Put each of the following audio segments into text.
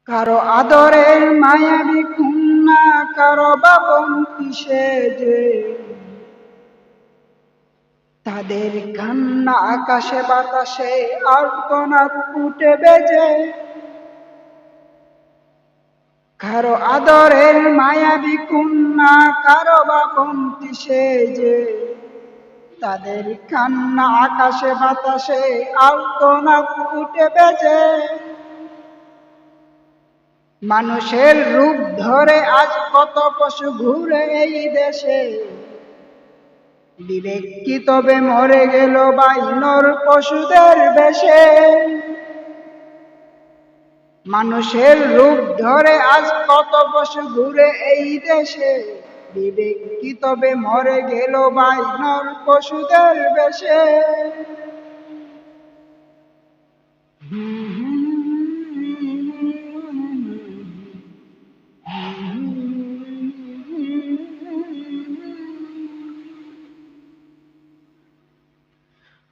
কারো আদরের মায়াবী কন্যা, কারো বাবন্তি সেজে, তাদের কান্না আকাশে বাতাসে আর্তনাদ উঠে বেজে। কারো আদরের মায়াবী কন্যা, কারো বাবন্তি সেজে, তাদের কান্না আকাশে বাতাসে আর্তনাদ উঠে বেজে। মানুষের রূপ ধরে আজ কত পশু ঘুরে এই দেশে, বিবেক কি তবে মরে গেল বাইনর পশুদের বেশে। মানুষের রূপ ধরে আজ কত পশু ঘুরে এই দেশে, বিবেক কি তবে মরে গেল বাইনর পশুদের বেশে।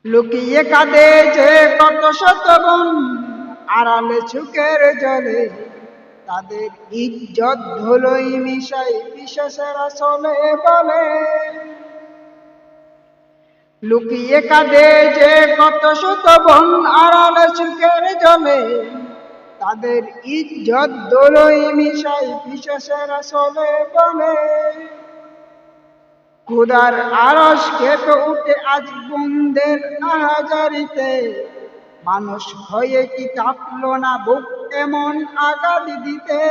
লুকিয়ে কাঁদে যে কত শত বোন, আড়ালে চোখের জলে, তাদের ইজ্জত ধুলোই মিশাই পিশাচেরা চলে বলে। লুকিয়ে কাঁদে যে কত শত বোন, আড়ালে চোখের জলে, তাদের ইজ্জত ধুলোই মিশাই পিশাচেরা চলে বলে। খোদার আরশ কেঁপে উঠে আজ বোনদের আহাজারিতে, মানুষ হয়ে কি কাঁপল না বুক এমন আঘাত দিতে।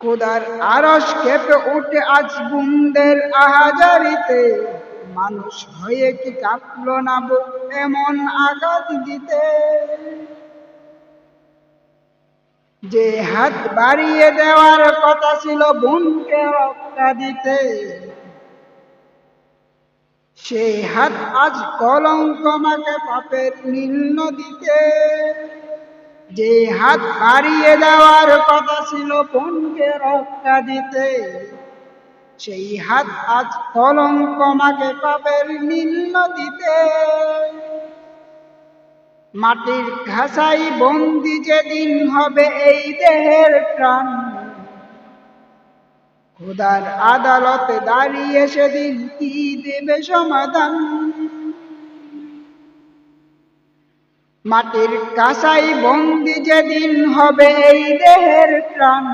খোদার আরশ কেঁপে উঠে আজ বোনদের আহাজারিতে, মানুষ হয়ে কি কাঁপল না বুক এমন আঘাত দিতে। যে হাত বাড়িয়ে দেওয়ার কথা ছিল বোনকে রক্ষা দিতে, সেই হাত আজ কলঙ্ক মাখে পাপের নীল নদীতে। যে হাত বাড়িয়ে দেওয়ার কথা ছিল বোনকে রক্ষা দিতে, সেই হাত আজ কলঙ্ক মাখে পাপের নীল নদীতে। মাটির খাঁচাই বন্দি যেদিন হবে এই দেহের প্রাণ, খোদার আদালতে দাঁড়িয়ে সেদিন কি দেবে সমাধান। মাটির কাঁচাই বন্দি যেদিন হবে এই দেহের প্রাণ,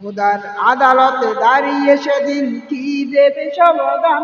খোদার আদালতে দাঁড়িয়ে সেদিন কি দেবে সমাধান।